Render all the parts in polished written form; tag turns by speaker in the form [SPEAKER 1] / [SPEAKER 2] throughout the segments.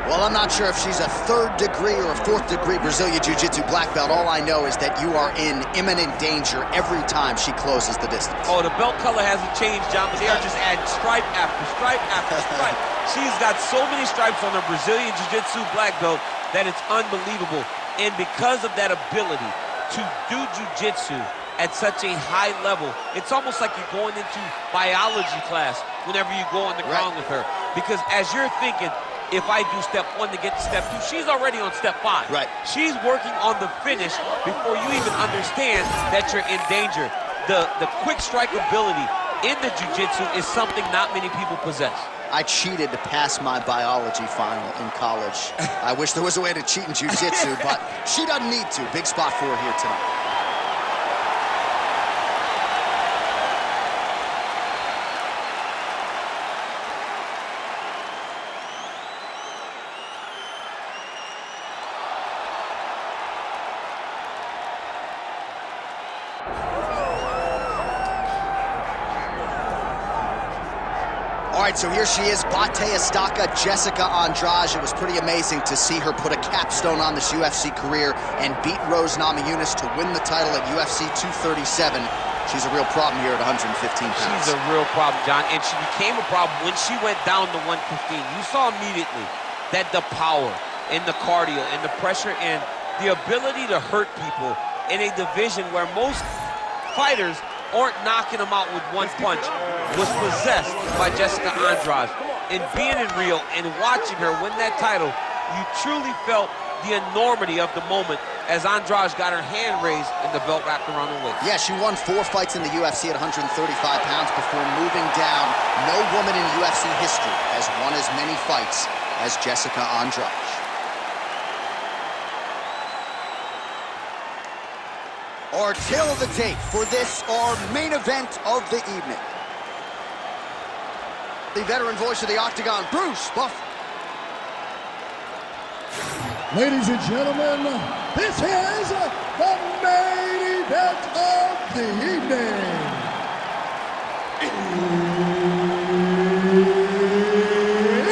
[SPEAKER 1] Well, I'm not sure if she's a third-degree or a fourth-degree Brazilian Jiu-Jitsu black belt. All I know is that you are in imminent danger every time she closes the distance.
[SPEAKER 2] Oh, the belt color hasn't changed, John, but they are just adding stripe after stripe after stripe. She's got so many stripes on her Brazilian Jiu-Jitsu black belt that it's unbelievable. And because of that ability to do Jiu-Jitsu at such a high level, it's almost like you're going into biology class whenever you go on the ground with her. Because as you're thinking, if I do step 1 to get to step 2, she's already on step 5.
[SPEAKER 1] Right.
[SPEAKER 2] She's working on the finish before you even understand that you're in danger. The quick strike ability in the jiu-jitsu is something not many people possess.
[SPEAKER 1] I cheated to pass my biology final in college. I wish there was a way to cheat in jiu-jitsu, but she doesn't need to. Big spot for her here tonight. All right, so here she is, Bate Estaca, Jessica Andrade. It was pretty amazing to see her put a capstone on this UFC career and beat Rose Namajunas to win the title at UFC 237. She's a real problem here at 115 pounds.
[SPEAKER 2] She's a real problem, John, and she became a problem when she went down to 115. You saw immediately that the power and the cardio and the pressure and the ability to hurt people in a division where most fighters aren't knocking them out with one punch was possessed by Jessica Andrade. And being in Rio and watching her win that title, you truly felt the enormity of the moment as Andrade got her hand raised and the belt wrapped around her waist.
[SPEAKER 1] Yeah, she won 4 fights in the UFC at 135 pounds before moving down. No woman in UFC history has won as many fights as Jessica Andrade. Our tail of the tape for this, our main event of the evening. The veteran voice of the Octagon, Bruce Buff.
[SPEAKER 3] Ladies and gentlemen, this is the main event of the evening.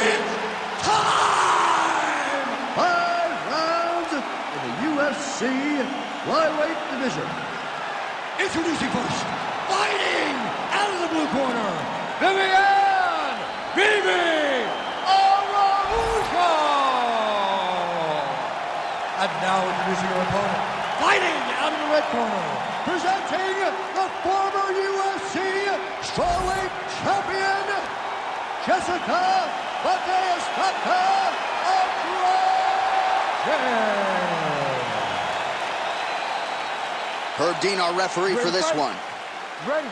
[SPEAKER 3] It's time! 5 rounds in the UFC flyweight division. Introducing first, fighting out of the blue corner, Vivian Vivi Araujo. And now introducing her opponent, fighting out of the red corner, presenting the former UFC strawweight champion, Jessica Estaca Andrade.
[SPEAKER 1] Herb Dean, our referee for this one.
[SPEAKER 3] Ready.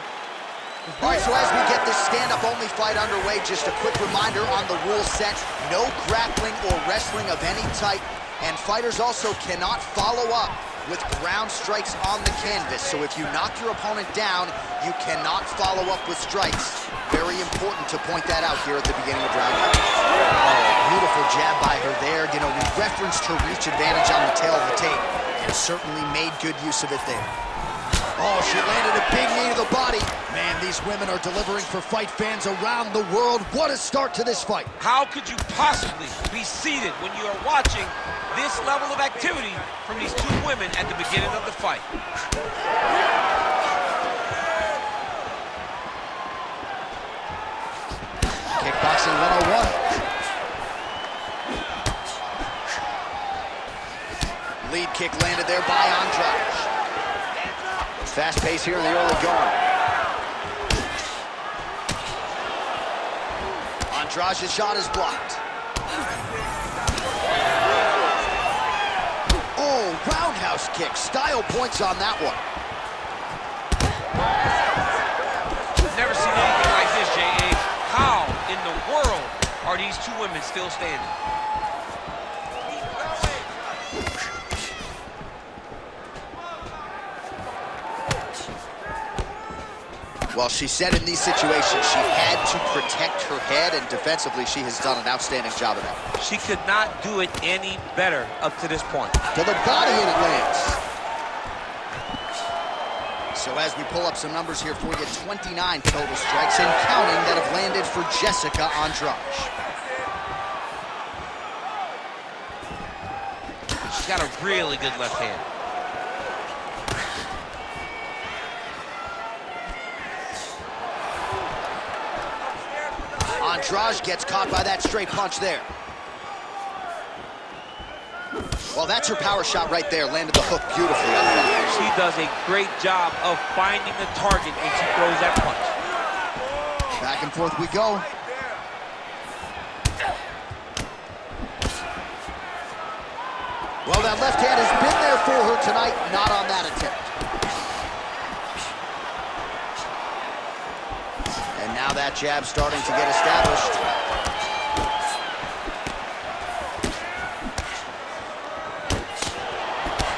[SPEAKER 1] All right, so as we get this stand-up-only fight underway, just a quick reminder on the rule set. No grappling or wrestling of any type, and fighters also cannot follow up with ground strikes on the canvas. So if you knock your opponent down, you cannot follow up with strikes. Very important to point that out here at the beginning of round 1. Oh, beautiful jab by her there. You know, we referenced her reach advantage on the tail of the tape, and certainly made good use of it there. Oh, she landed a big knee to the body. Man, these women are delivering for fight fans around the world. What a start to this fight.
[SPEAKER 2] How could you possibly be seated when you are watching this level of activity from these two women at the beginning of the fight?
[SPEAKER 1] Kickboxing 101. Lead kick landed there by Andrade. Fast pace here in the early going. Andrade's shot is blocked. Oh, roundhouse kick. Style points on that one.
[SPEAKER 2] We've never seen anything like this, J.A. How in the world are these two women still standing?
[SPEAKER 1] Well, she said in these situations she had to protect her head, and defensively she has done an outstanding job of that.
[SPEAKER 2] She could not do it any better up to this point.
[SPEAKER 1] To the body, and it lands. So as we pull up some numbers here for you, 29 total strikes and counting that have landed for Jessica Andrade.
[SPEAKER 2] She's got a really good left hand.
[SPEAKER 1] Andrade gets caught by that straight punch there. Well, that's her power shot right there. Landed the hook beautifully.
[SPEAKER 2] She does a great job of finding the target when she throws that punch.
[SPEAKER 1] Back and forth we go. Well, that left hand has been there for her tonight. Not on that attempt. And now that jab starting to get established.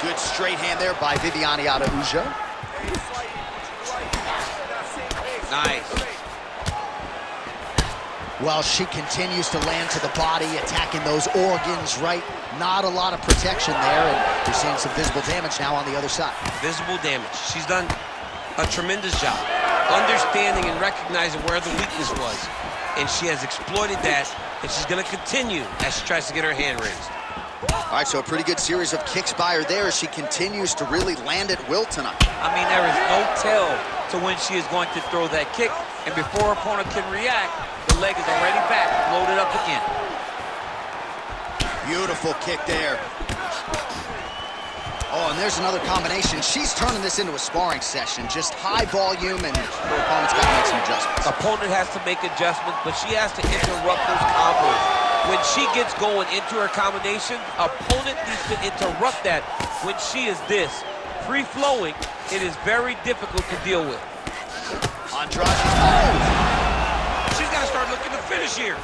[SPEAKER 1] Good straight hand there by Viviane Araujo.
[SPEAKER 2] Nice.
[SPEAKER 1] Well, she continues to land to the body, attacking those organs, right? Not a lot of protection there, and you're seeing some visible damage now on the other side.
[SPEAKER 2] Visible damage. She's done a tremendous job understanding and recognizing where the weakness was, and she has exploited that, and she's going to continue as she tries to get her hand raised.
[SPEAKER 1] All right, so a pretty good series of kicks by her there as she continues to really land at will tonight.
[SPEAKER 2] I mean, there is no tell to when she is going to throw that kick, and before her opponent can react, the leg is already back, loaded up again.
[SPEAKER 1] Beautiful kick there. Oh, and there's another combination. She's turning this into a sparring session. Just high volume, and her opponent's got to make some adjustments.
[SPEAKER 2] Opponent has to make adjustments, but she has to interrupt those combos. When she gets going into her combination, opponent needs to interrupt that. When she is this free-flowing, it is very difficult to deal with.
[SPEAKER 1] Andrade, oh!
[SPEAKER 2] She's got to start looking to finish here.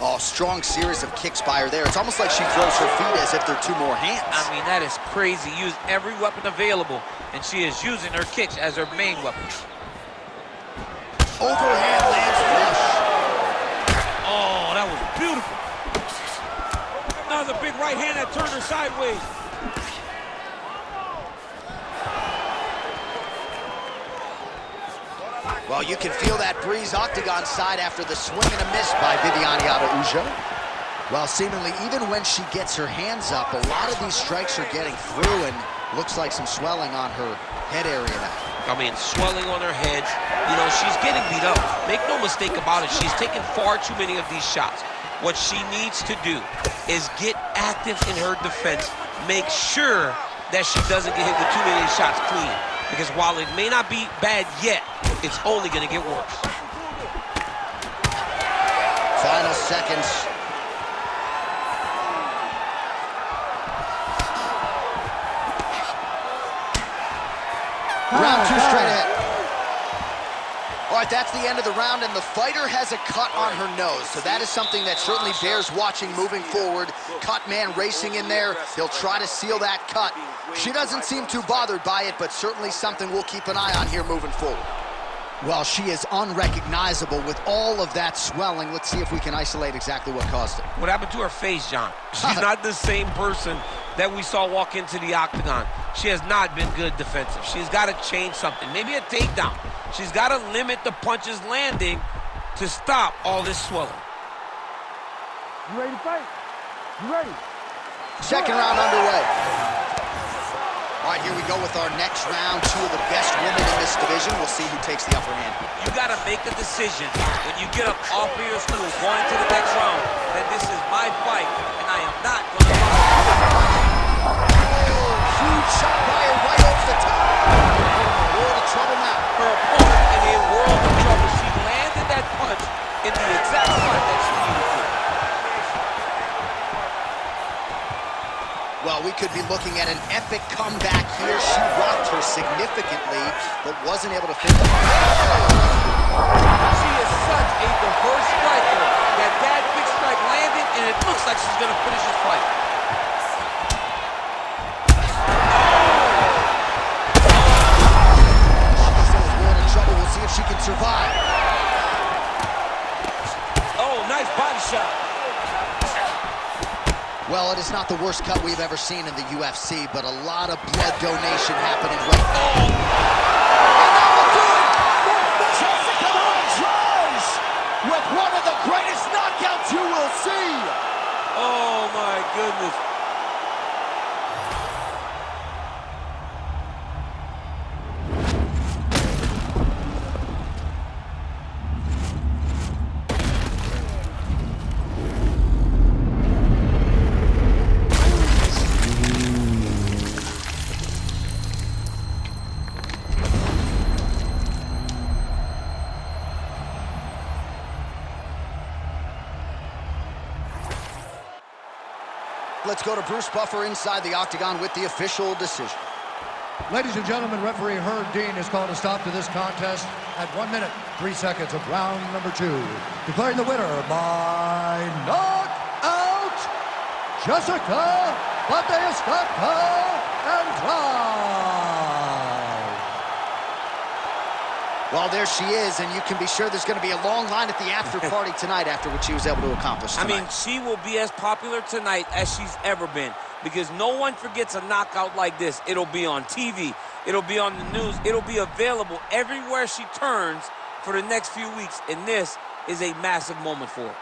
[SPEAKER 1] Oh, strong series of kicks by her there. It's almost like she throws her feet as if they're two more hands.
[SPEAKER 2] I mean, that is crazy. Use every weapon available, and she is using her kicks as her main weapon.
[SPEAKER 1] Overhand lands flush.
[SPEAKER 2] Oh, that was beautiful. Another big right hand that turned her sideways.
[SPEAKER 1] Well, you can feel that breeze octagon side after the swing and a miss by Viviane Araujo. Well, seemingly, even when she gets her hands up, a lot of these strikes are getting through, and looks like some swelling on her head area now.
[SPEAKER 2] I mean, swelling on her head. You know, she's getting beat up. Make no mistake about it. She's taking far too many of these shots. What she needs to do is get active in her defense. Make sure that she doesn't get hit with too many shots clean. Because while it may not be bad yet, it's only going to get worse.
[SPEAKER 1] Final seconds. Round two straight ahead. All right, that's the end of the round, and the fighter has a cut on her nose. So that is something that certainly bears watching moving forward. Cut man racing in there. He'll try to seal that cut. She doesn't seem too bothered by it, but certainly something we'll keep an eye on here moving forward. Well, she is unrecognizable with all of that swelling. Let's see if we can isolate exactly what caused it.
[SPEAKER 2] What happened to her face, John? She's not the same person that we saw walk into the octagon. She has not been good defensive. She's got to change something. Maybe a takedown. She's got to limit the punches landing to stop all this swelling.
[SPEAKER 3] You ready to fight? You ready?
[SPEAKER 1] Second round underway. All right, here we go with our next round. Two of the best women in this division. We'll see who takes the upper hand.
[SPEAKER 2] You got to make a decision when you get up off of your stool going into the next round that this is my fight and I am not going to run.
[SPEAKER 1] Huge shot by her right off the top. World of trouble now.
[SPEAKER 2] Her opponent in a world of trouble. She landed that punch in the exact spot that she needed to.
[SPEAKER 1] Well, we could be looking at an epic comeback here. She rocked her significantly, but wasn't able to finish.
[SPEAKER 2] She is such a diverse striker that big strike landed, and it looks like she's going to finish this fight.
[SPEAKER 1] She's in a world of trouble. We'll see if she can survive.
[SPEAKER 2] Oh, nice body shot.
[SPEAKER 1] Well, it is not the worst cut we've ever seen in the UFC, but a lot of blood donation happening right now. And that will do it! Jessica Andrade with one of the greatest knockouts you will see
[SPEAKER 2] Oh, my goodness.
[SPEAKER 1] Let's go to Bruce Buffer inside the octagon with the official decision.
[SPEAKER 3] Ladies and gentlemen, referee Herb Dean has called a stop to this contest at 1 minute, 3 seconds of round number 2. Declaring the winner by knockout, Jessica Andrade.
[SPEAKER 1] Well, there she is, and you can be sure there's going to be a long line at the after party tonight after what she was able to accomplish tonight.
[SPEAKER 2] I mean, she will be as popular tonight as she's ever been because no one forgets a knockout like this. It'll be on TV. It'll be on the news. It'll be available everywhere she turns for the next few weeks, and this is a massive moment for her.